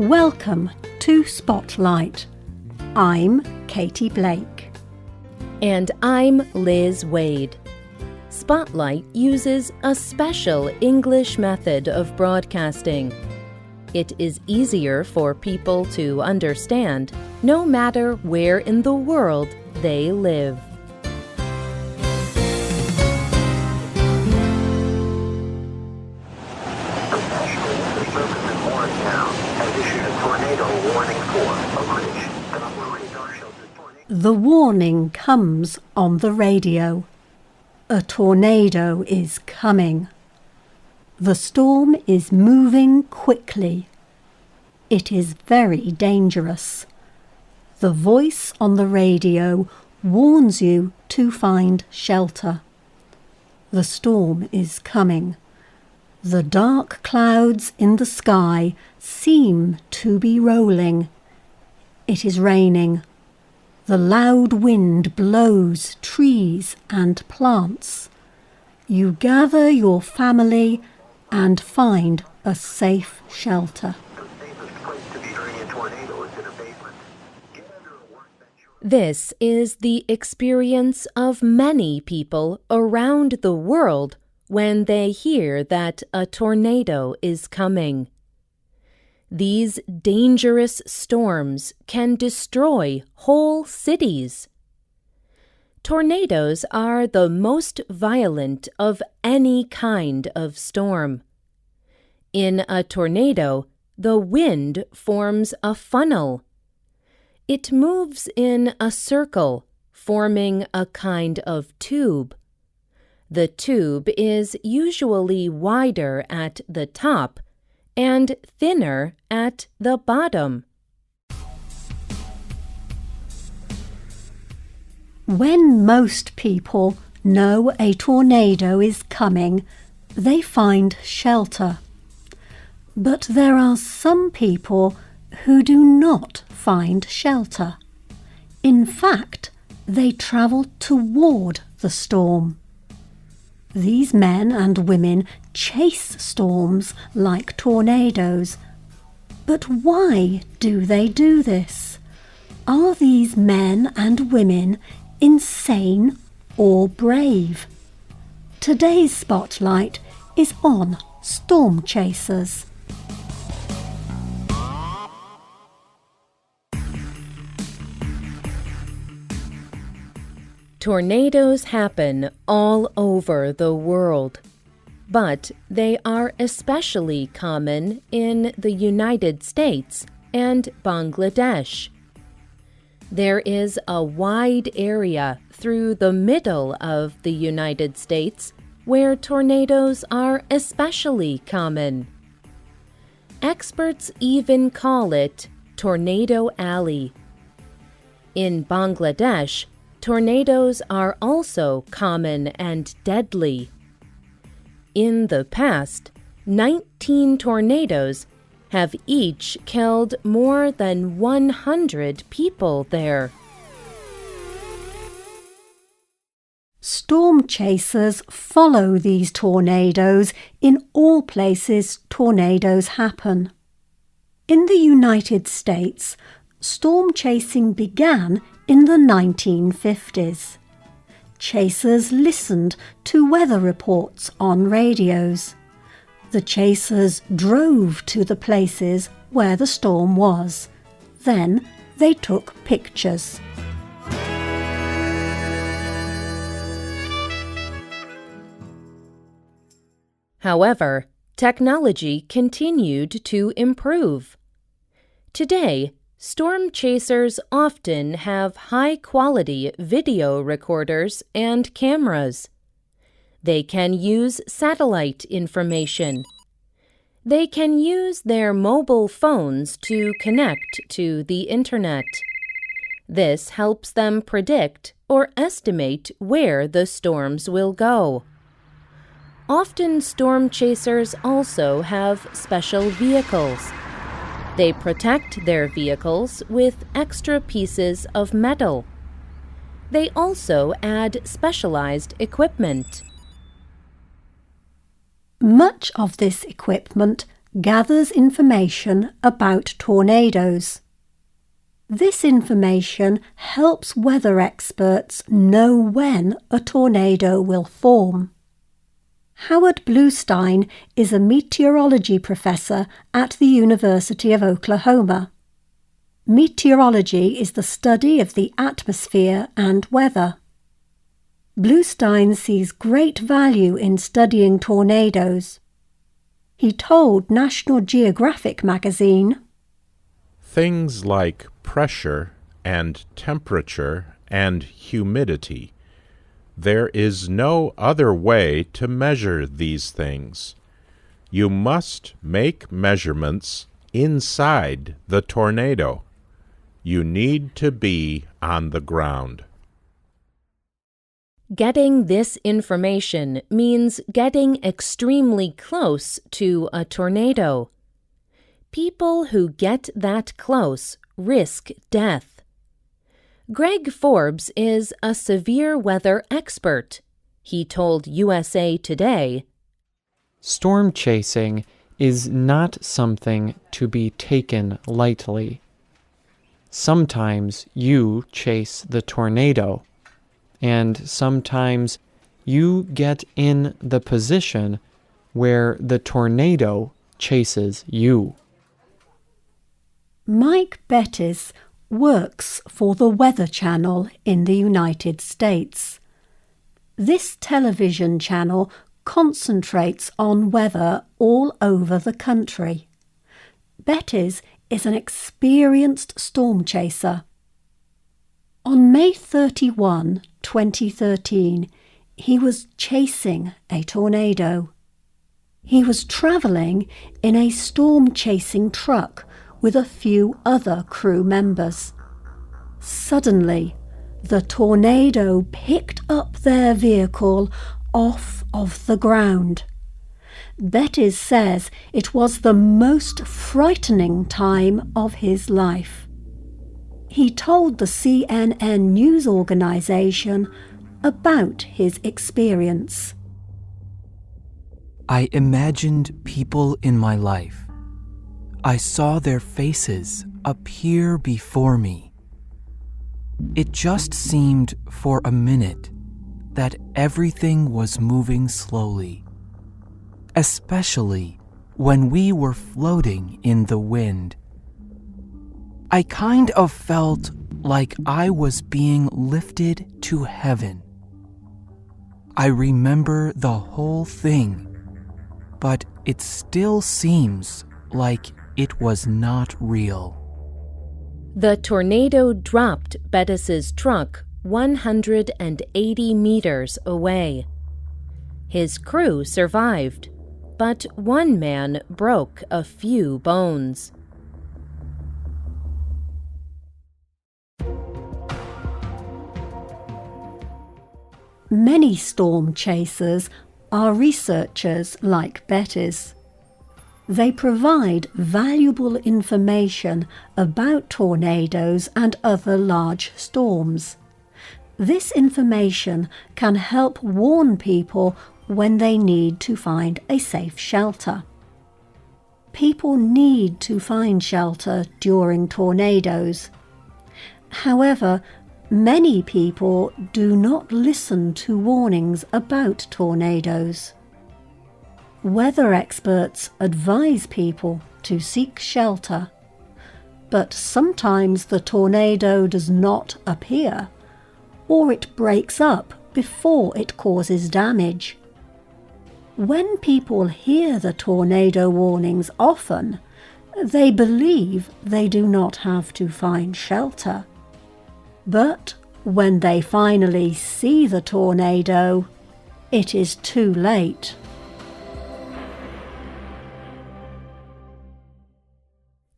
Welcome to Spotlight. I'm Katy Blake. And I'm Liz Waid. Spotlight uses a special English method of broadcasting. It is easier for people to understand, no matter where in the world they live. The warning comes on the radio. A tornado is coming. The storm is moving quickly. It is very dangerous. The voice on the radio warns you to find shelter. The storm is coming. The dark clouds in the sky seem to be rolling. It is raining. The loud wind blows trees and plants. You gather your family and find a safe shelter. This is the experience of many people around the world when they hear that a tornado is coming. These dangerous storms can destroy whole cities. Tornadoes are the most violent of any kind of storm. In a tornado, the wind forms a funnel. It moves in a circle, forming a kind of tube. The tube is usually wider at the top and thinner at the bottom. When most people know a tornado is coming, they find shelter. But there are some people who do not find shelter. In fact, they travel toward the storm. These men and women chase storms like tornadoes. But why do they do this? Are these men and women insane or brave? Today's spotlight is on storm chasers. Tornadoes happen all over the world, but they are especially common in the United States and Bangladesh. There is a wide area through the middle of the United States where tornadoes are especially common. Experts even call it Tornado Alley. In Bangladesh, tornadoes are also common and deadly. In the past, 19 tornadoes have each killed more than 100 people there. Storm chasers follow these tornadoes in all places tornadoes happen. In the United States, storm chasing began in the 1950s. Chasers listened to weather reports on radios. The chasers drove to the places where the storm was. Then they took pictures. However, technology continued to improve. Today, storm chasers often have high-quality video recorders and cameras. They can use satellite information. They can use their mobile phones to connect to the Internet. This helps them predict or estimate where the storms will go. Often storm chasers also have special vehicles. They protect their vehicles with extra pieces of metal. They also add specialized equipment. Much of this equipment gathers information about tornadoes. This information helps weather experts know when a tornado will form. Howard Bluestein is a meteorology professor at the University of Oklahoma. Meteorology is the study of the atmosphere and weather. Bluestein sees great value in studying tornadoes. He told National Geographic magazine, "Things like pressure and temperature and humidity. There is no other way to measure these things. You must make measurements inside the tornado. You need to be on the ground." Getting this information means getting extremely close to a tornado. People who get that close risk death. Greg Forbes is a severe weather expert. He told USA Today, "Storm chasing is not something to be taken lightly. Sometimes you chase the tornado, and sometimes you get in the position where the tornado chases you." Mike Bettis works for the Weather Channel in the United States. This television channel concentrates on weather all over the country. Bettis is an experienced storm chaser. On May 31, 2013, he was chasing a tornado. He was travelling in a storm-chasing truck with a few other crew members. Suddenly, the tornado picked up their vehicle off of the ground. Bettis says it was the most frightening time of his life. He told the CNN news organization about his experience. "I imagined people in my life. I saw their faces appear before me. It just seemed for a minute that everything was moving slowly, especially when we were floating in the wind. I kind of felt like I was being lifted to heaven. I remember the whole thing, but it still seems like it was not real." The tornado dropped Bettis's truck 180 meters away. His crew survived, but one man broke a few bones. Many storm chasers are researchers like Bettis. They provide valuable information about tornadoes and other large storms. This information can help warn people when they need to find a safe shelter. People need to find shelter during tornadoes. However, many people do not listen to warnings about tornadoes. Weather experts advise people to seek shelter, but sometimes the tornado does not appear, or it breaks up before it causes damage. When people hear the tornado warnings often, they believe they do not have to find shelter. But when they finally see the tornado, it is too late.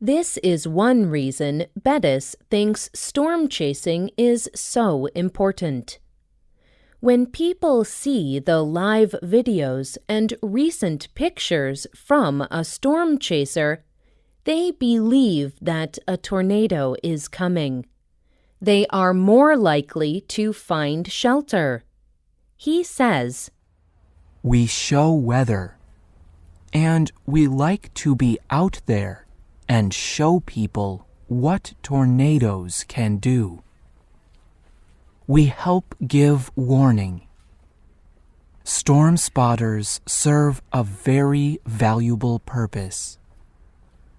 This is one reason Bettis thinks storm chasing is so important. When people see the live videos and recent pictures from a storm chaser, they believe that a tornado is coming. They are more likely to find shelter. He says, "We show weather. and we like to be out there and show people what tornadoes can do. We help give warning. Storm spotters serve a very valuable purpose.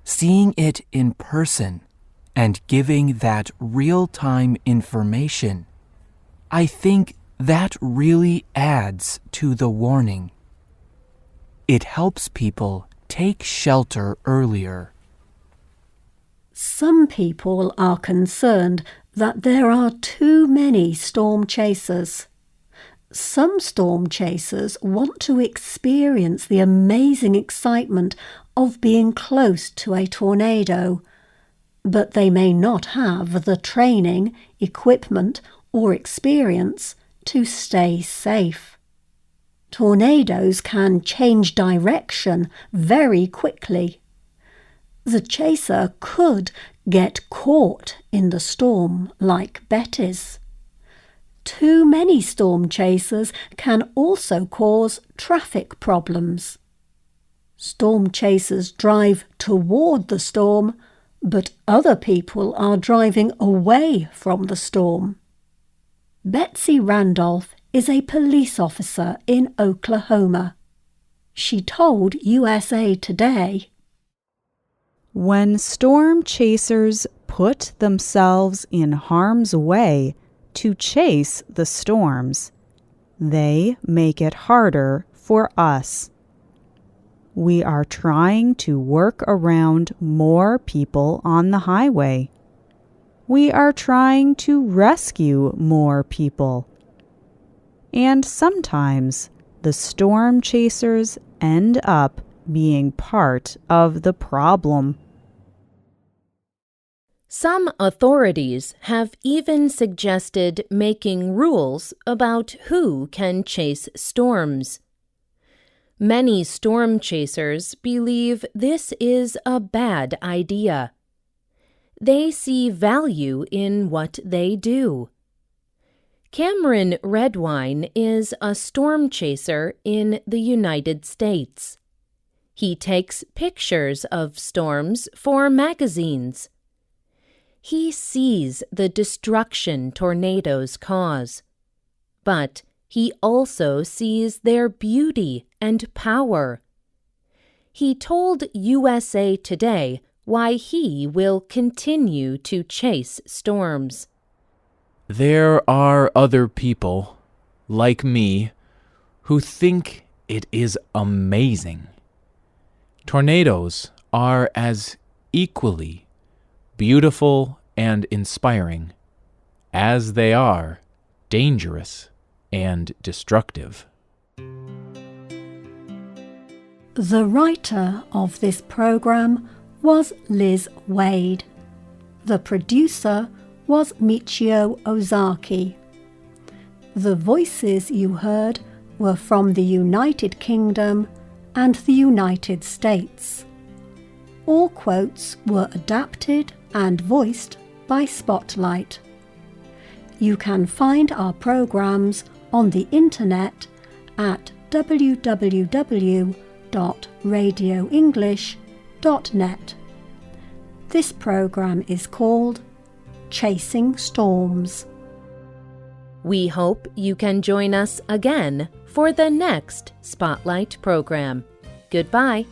Seeing it in person and giving that real-time information, I think that really adds to the warning. It helps people take shelter earlier. Some people are concerned that there are too many storm chasers. Some storm chasers want to experience the amazing excitement of being close to a tornado, but they may not have the training, equipment, or experience to stay safe. Tornadoes can change direction very quickly. The chaser could get caught in the storm like Betty's. Too many storm chasers can also cause traffic problems. Storm chasers drive toward the storm, but other people are driving away from the storm. Betsy Randolph is a police officer in Oklahoma. She told USA Today, "When storm chasers put themselves in harm's way to chase the storms, they make it harder for us. We are trying to work around more people on the highway. We are trying to rescue more people. And sometimes the storm chasers end up being part of the problem." Some authorities have even suggested making rules about who can chase storms. Many storm chasers believe this is a bad idea. They see value in what they do. Cameron Redwine is a storm chaser in the United States. He takes pictures of storms for magazines. He sees the destruction tornadoes cause, but he also sees their beauty and power. He told USA Today why he will continue to chase storms. There are other people, like me, who think it is amazing. Tornadoes are as equally beautiful and inspiring as they are dangerous and destructive. The writer of this program was Liz Waid. The producer was Michio Ozaki. The voices you heard were from the United Kingdom and the United States. All quotes were adapted and voiced by Spotlight. You can find our programs on the internet at www.radioenglish.net. This program is called Chasing Storms. We hope you can join us again for the next Spotlight program. Goodbye.